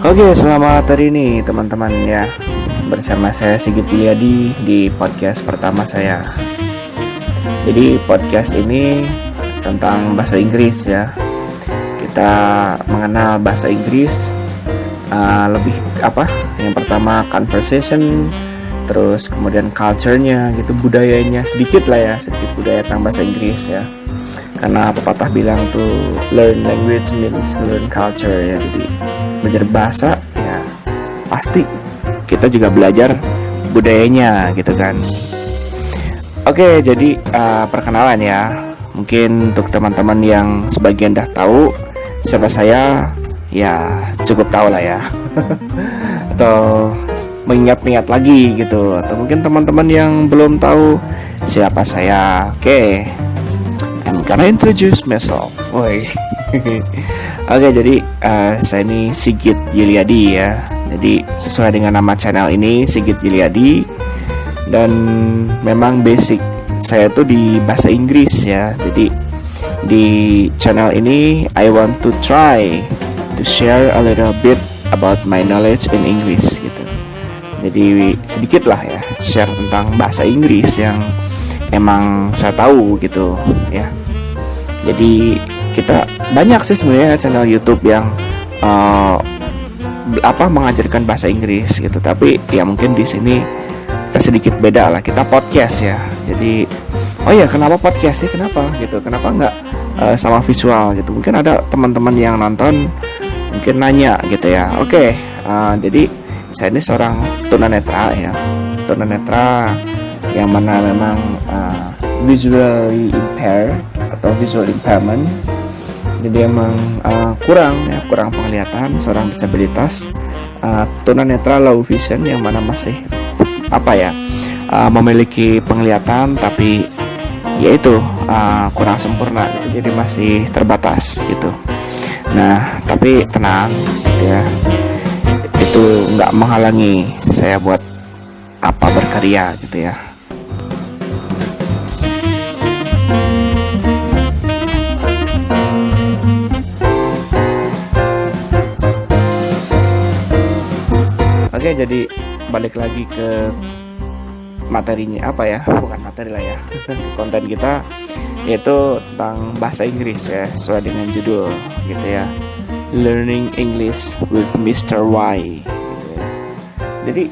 Oke, selamat hari ini teman-teman ya. Bersama saya Sigit Yuliadi di podcast pertama saya. Jadi podcast ini tentang bahasa Inggris ya. Kita mengenal bahasa Inggris lebih yang pertama conversation, terus kemudian culture-nya gitu, budayanya sedikit budaya tentang bahasa Inggris ya. Karena pepatah bilang tuh learn language means learn culture ya. Jadi belajar bahasa ya pasti kita juga belajar budayanya gitu kan. Oke, jadi perkenalan ya. Mungkin untuk teman-teman yang sebagian dah tahu siapa saya, ya cukup tahu lah ya. Atau mengingat-ingat lagi gitu. Atau mungkin teman-teman yang belum tahu siapa saya. Oke, I'm gonna introduce myself. Woi. Oke, jadi saya ini Sigit Yuliadi ya. Jadi sesuai dengan nama channel ini Sigit Yuliadi. Dan memang basic saya tuh di bahasa Inggris ya. Jadi di channel ini I want to try to share a little bit about my knowledge in English gitu. Jadi sedikit lah ya share tentang bahasa Inggris yang emang saya tahu gitu ya. Jadi kita banyak sih sebenarnya channel YouTube yang mengajarkan bahasa Inggris gitu. Tapi ya mungkin di sini kita sedikit beda lah. Kita podcast ya. Jadi kenapa podcast sih? Kenapa gitu? Kenapa nggak sama visual gitu? Mungkin ada teman-teman yang nonton mungkin nanya gitu ya. Oke, jadi saya ini seorang tunanetra ya. Tunanetra yang mana memang visually impaired atau visual impairment. Jadi emang kurang penglihatan, seorang disabilitas tunanetra low vision yang mana masih memiliki penglihatan tapi yaitu kurang sempurna gitu. Jadi masih terbatas gitu. Nah, tapi tenang gitu ya. Itu nggak menghalangi saya buat berkarya gitu ya. Oke, jadi balik lagi ke materinya bukan materi lah ya. Konten kita yaitu tentang bahasa Inggris ya, sesuai dengan judul gitu ya, Learning English with Mr. Y gitu ya. Jadi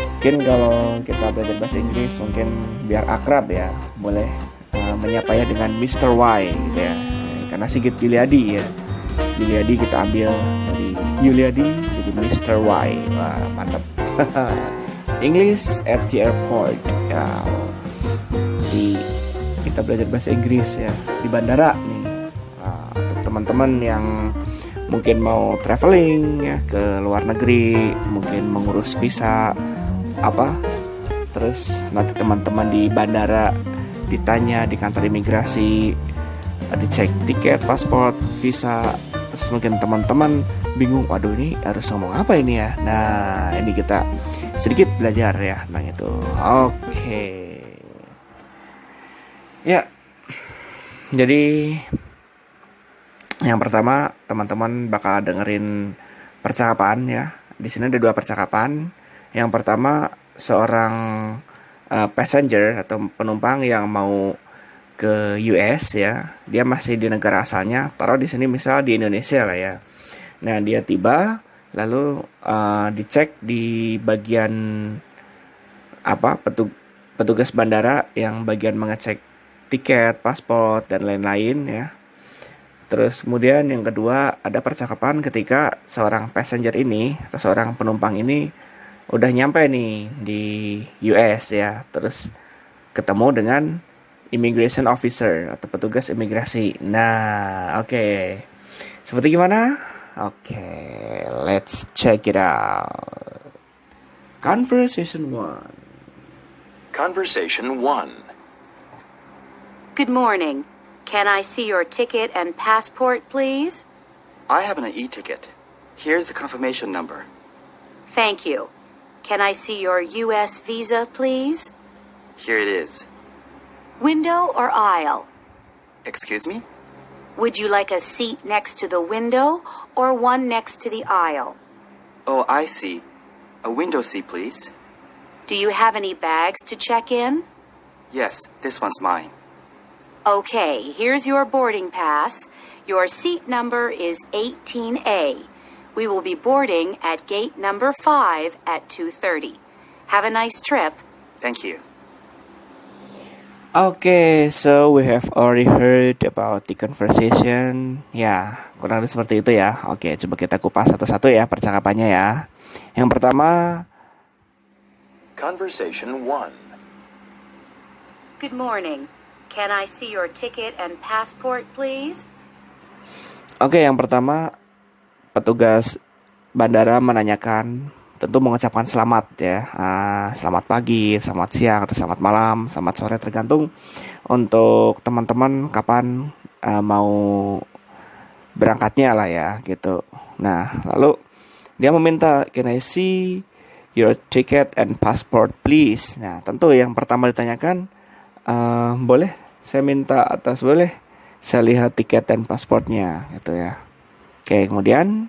mungkin kalau kita belajar bahasa Inggris mungkin biar akrab ya, boleh menyapanya dengan Mr. Y gitu ya, karena Sigit Yuliadi ya. Yuliadi kita ambil dari Yuliadi jadi Mr. Y. Wah, mantap. English at the airport ya. Di kita belajar bahasa Inggris ya di bandara nih. Untuk teman-teman yang mungkin mau traveling ya ke luar negeri, mungkin mengurus visa terus nanti teman-teman di bandara ditanya di kantor imigrasi, dicek tiket, paspor, visa. Terus mungkin teman-teman bingung, waduh ini harus ngomong apa ini ya. Nah, ini kita sedikit belajar ya tentang itu. Oke. Ya. Jadi yang pertama teman-teman bakal dengerin percakapan ya. Di sini ada 2 percakapan. Yang pertama seorang passenger atau penumpang yang mau ke US ya, dia masih di negara asalnya, taruh di sini misal di Indonesia lah ya. Nah, dia tiba lalu dicek di bagian petugas bandara yang bagian mengecek tiket, paspor dan lain-lain ya. Terus kemudian yang kedua ada percakapan ketika seorang passenger ini atau seorang penumpang ini udah nyampe nih di US ya, terus ketemu dengan immigration officer atau petugas imigrasi. Nah, oke. Seperti gimana? Oke, let's check it out. Conversation 1. Conversation 1. Good morning. Can I see your ticket and passport, please? I have an e-ticket. Here's the confirmation number. Thank you. Can I see your U.S. visa, please? Here it is. Window or aisle? Excuse me? Would you like a seat next to the window or one next to the aisle? Oh, I see. A window seat, please. Do you have any bags to check in? Yes, this one's mine. Okay, here's your boarding pass. Your seat number is 18A. We will be boarding at gate number 5 at 2:30. Have a nice trip. Thank you. Okay, so we have already heard about the conversation. Ya, kurang lebih seperti itu ya. Oke, coba kita kupas satu-satu ya percakapannya ya. Yang pertama, Conversation 1. Good morning. Can I see your ticket and passport, please? oke, yang pertama petugas bandara menanyakan, tentu mengucapkan selamat ya. Selamat pagi, selamat siang, atau selamat malam, selamat sore, tergantung untuk teman-teman kapan mau berangkatnya lah ya gitu. Nah, lalu dia meminta, can I see your ticket and passport please. Nah, tentu yang pertama ditanyakan, boleh saya minta atas, boleh saya lihat tiket dan pasportnya gitu ya. Oke, kemudian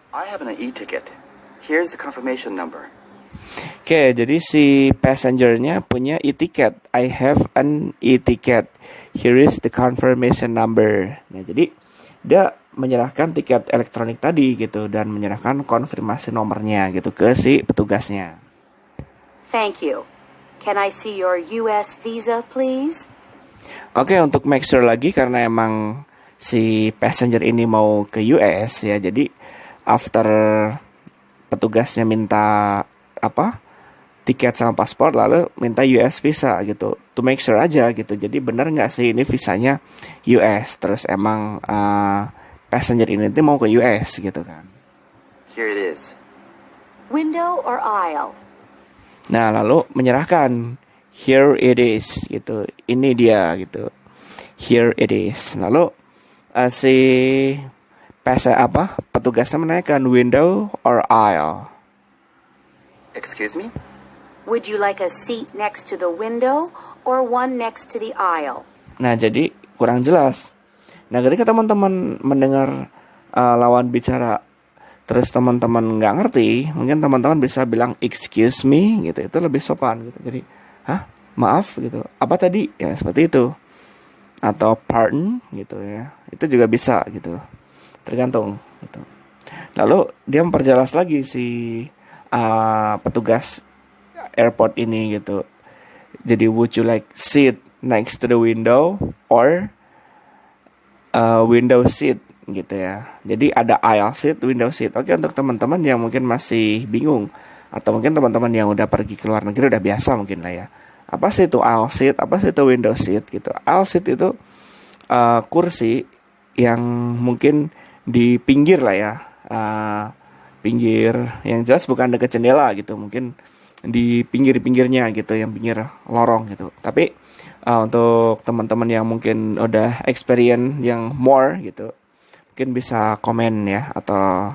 I have an e-ticket. Here's the confirmation number. Oke, jadi si passengernya punya e-ticket. I have an e-ticket. Here is the confirmation number. Nah, jadi dia menyerahkan tiket elektronik tadi gitu dan menyerahkan konfirmasi nomornya gitu ke si petugasnya. Thank you. Can I see your US visa, please? Oke, untuk make sure lagi karena emang si passenger ini mau ke US ya. Jadi after petugasnya minta tiket sama paspor, lalu minta US visa gitu, to make sure aja gitu. Jadi benar nggak sih ini visanya US, terus emang passenger ini tuh mau ke US gitu kan. Here it is. Window or aisle? Nah, lalu menyerahkan, here it is gitu, ini dia gitu, here it is. Lalu si petugasnya menanyakan, window or aisle. Excuse me? Would you like a seat next to the window or one next to the aisle? Nah, jadi kurang jelas. Nah, ketika teman-teman mendengar lawan bicara, terus teman-teman nggak ngerti, mungkin teman-teman bisa bilang excuse me gitu, itu lebih sopan gitu. Jadi, maaf gitu, apa tadi? Ya seperti itu. Atau pardon gitu ya, itu juga bisa gitu, tergantung gitu. Lalu dia memperjelas lagi si petugas airport ini gitu. Jadi, would you like seat next to the window or window seat gitu ya. Jadi ada aisle seat, window seat. Oke, untuk teman-teman yang mungkin masih bingung, atau mungkin teman-teman yang udah pergi ke luar negeri udah biasa mungkin lah ya. Apa sih itu aisle seat? Apa sih itu window seat gitu? Aisle seat itu kursi yang mungkin di pinggir lah ya. Pinggir yang jelas bukan dekat jendela gitu, mungkin di pinggir-pinggirnya gitu, yang pinggir lorong gitu. Tapi untuk teman-teman yang mungkin udah experience yang more gitu, mungkin bisa komen ya, atau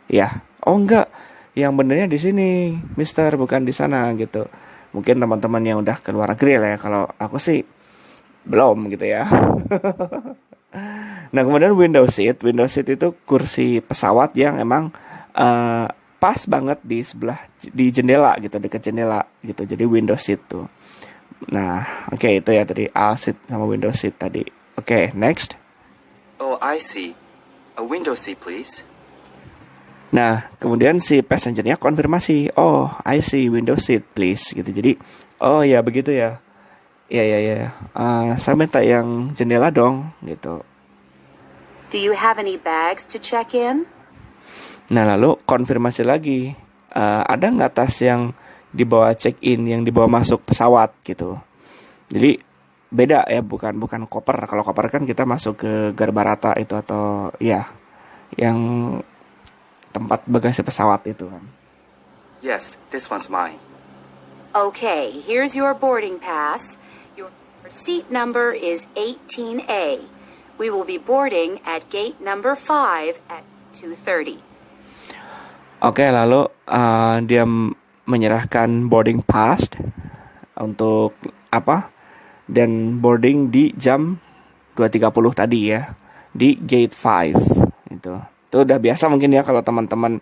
ya, oh enggak, yang benernya di sini, Mister, bukan di sana gitu. Mungkin teman-teman yang udah ke luar negeri lah ya. Kalau aku sih belum gitu ya. Nah, kemudian window seat itu kursi pesawat yang emang pas banget di sebelah, di jendela gitu, dekat jendela gitu. Jadi window seat tuh. Nah, oke, itu ya tadi aisle seat sama window seat tadi. Oke, next. Oh, I see. A window seat, please. Nah, kemudian si passengernya konfirmasi, oh, I see, window seat, please, gitu. Jadi, oh ya begitu ya. Ya. Saya minta yang jendela dong, gitu. Do you have any bags to check in? Nah, lalu konfirmasi lagi, ada nggak tas yang dibawa check-in, yang dibawa masuk pesawat, gitu. Jadi, beda ya, bukan koper. Kalau koper kan kita masuk ke Garbarata itu, atau ya, yang tempat bagasi pesawat itu kan. Yes, this one's mine. Okay, here's your boarding pass. Your seat number is 18A. We will be boarding at gate number 5 at 2:30. Oke, lalu dia menyerahkan boarding pass untuk dan boarding di jam 2.30 tadi ya, di gate 5 itu. Itu udah biasa mungkin ya kalau teman-teman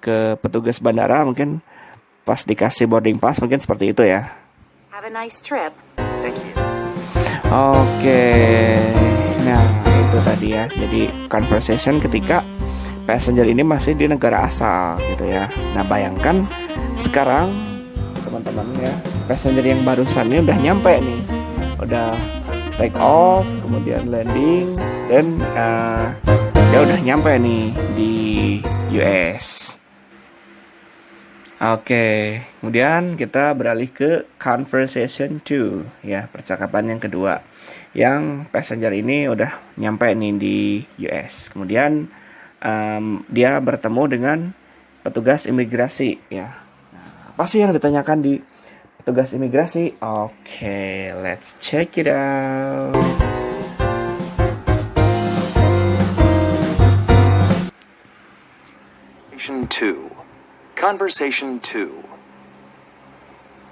ke petugas bandara mungkin pas dikasih boarding pass mungkin seperti itu ya. Have a nice trip. Thank you. Oke, nah itu tadi ya. Jadi conversation ketika passenger ini masih di negara asal gitu ya. Nah bayangkan sekarang teman-teman ya, passenger yang barusan ini udah nyampe nih, udah take off, kemudian landing, dan dia udah nyampe nih di US. Oke, kemudian kita beralih ke conversation 2 ya, percakapan yang kedua. Yang passenger ini udah nyampe nih di US. Kemudian dia bertemu dengan petugas imigrasi ya. Nah, apa sih yang ditanyakan di petugas imigrasi? Oke, let's check it out. Conversation 2.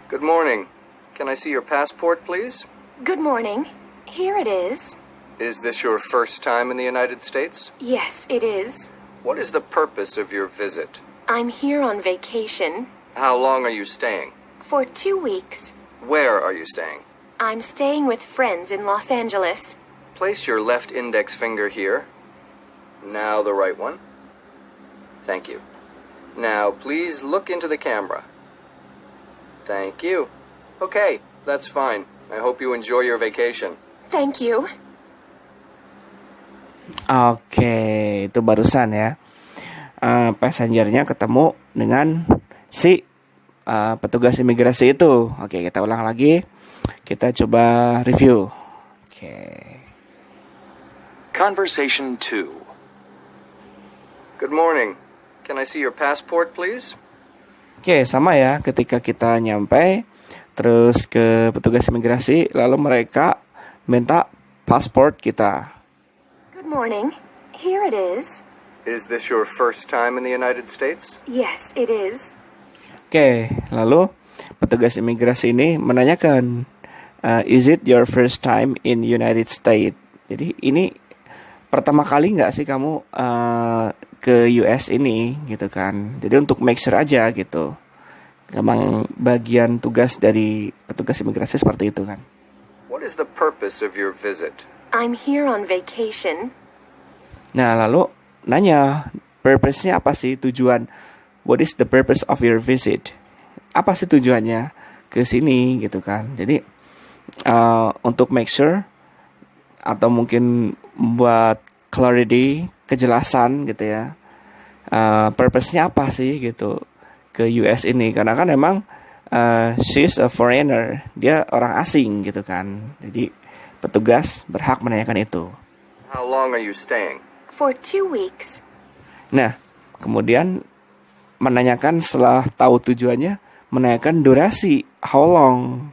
Good morning. Can I see your passport, please? Good morning. Here it is. Is this your first time in the United States? Yes, it is. What is the purpose of your visit? I'm here on vacation. How long are you staying? For 2 weeks. Where are you staying? I'm staying with friends in Los Angeles. Place your left index finger here. Now the right one. Thank you. Now, please look into the camera. Thank you. Okay, that's fine. I hope you enjoy your vacation. Thank you. Oke, itu barusan ya. Passengernya ketemu dengan si petugas imigrasi itu. Oke, kita ulang lagi. Kita coba review. Oke. Conversation 2. Good morning. Can I see your passport, please? Oke, sama ya. Ketika kita nyampe, terus ke petugas imigrasi, lalu mereka minta pasport kita. Good morning. Here it is. Is this your first time in the United States? Yes, it is. Oke, lalu petugas imigrasi ini menanyakan, is it your first time in United States? Jadi ini pertama kali nggak sih kamu ke US ini gitu kan? Jadi untuk make sure aja gitu. Memang bagian tugas dari petugas imigrasi seperti itu kan. What is the purpose of your visit? I'm here on vacation. Nah lalu nanya, purpose-nya apa sih, tujuan? What is the purpose of your visit? Apa sih tujuannya ke sini gitu kan? Jadi untuk make sure atau mungkin buat clarity, kejelasan gitu ya, purpose-nya apa sih gitu ke US ini, karena kan emang she's a foreigner, dia orang asing gitu kan, jadi petugas berhak menanyakan itu. How long are you staying? For 2 weeks. Nah kemudian menanyakan setelah tahu tujuannya, menanyakan durasi, how long,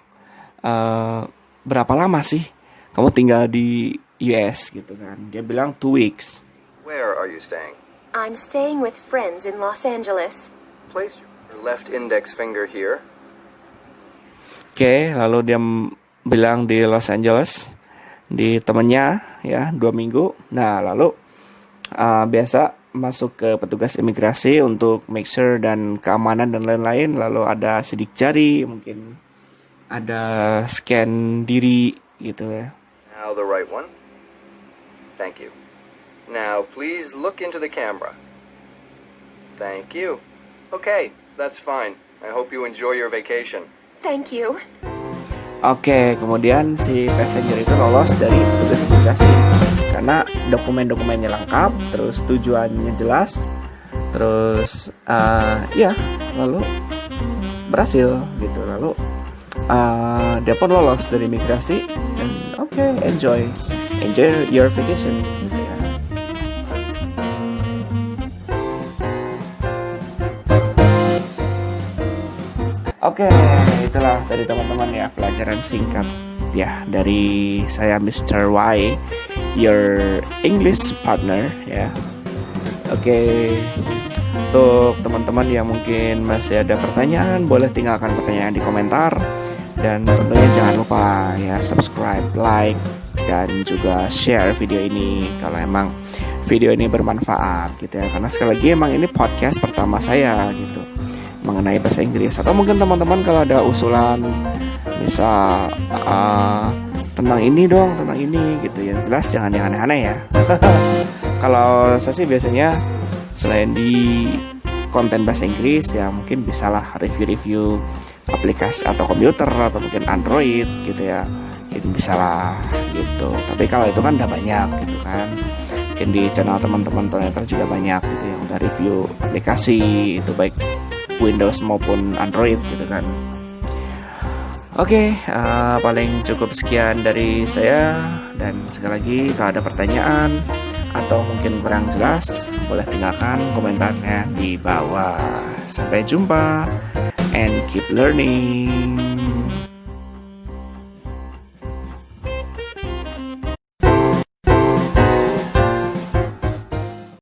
berapa lama sih kamu tinggal di US gitu kan. Dia bilang 2 weeks. Where are you staying? I'm staying with friends in Los Angeles. Place your left index finger here. Oke, lalu dia bilang di Los Angeles, di temennya ya, 2 minggu. Nah lalu biasa masuk ke petugas imigrasi untuk make sure dan keamanan dan lain-lain. Lalu ada sidik jari, mungkin ada scan diri gitu ya. Now the right one. Thank you. Now please look into the camera. Thank you. Okay, that's fine. I hope you enjoy your vacation. Thank you. Oke, kemudian si passenger itu lolos dari petugas imigrasi karena dokumen-dokumennya lengkap, terus tujuannya jelas, terus ya lalu berhasil gitu. Lalu dia pun lolos dari imigrasi dan enjoy your vacation gitu ya. Oke, itulah dari teman-teman ya, pelajaran singkat ya dari saya Mr. Y, your English partner ya. Oke, untuk teman-teman yang mungkin masih ada pertanyaan, boleh tinggalkan pertanyaan di komentar. Dan tentunya jangan lupa ya subscribe, like, dan juga share video ini kalau emang video ini bermanfaat gitu ya. Karena sekali lagi emang ini podcast pertama saya gitu mengenai bahasa Inggris. Atau mungkin teman-teman kalau ada usulan bisa tentang ini dong, tentang ini gitu ya. Jelas jangan yang aneh-aneh ya. Kalau saya sih biasanya selain di konten bahasa Inggris ya mungkin bisalah review-review aplikasi atau komputer atau mungkin Android gitu ya, itu bisalah gitu. Tapi kalau itu kan udah banyak gitu kan, mungkin di channel teman-teman Tonetter juga banyak gitu yang udah review aplikasi itu baik Windows maupun Android gitu kan. Oke, paling cukup sekian dari saya, dan sekali lagi kalau ada pertanyaan atau mungkin kurang jelas boleh tinggalkan komentarnya di bawah. Sampai jumpa and keep learning.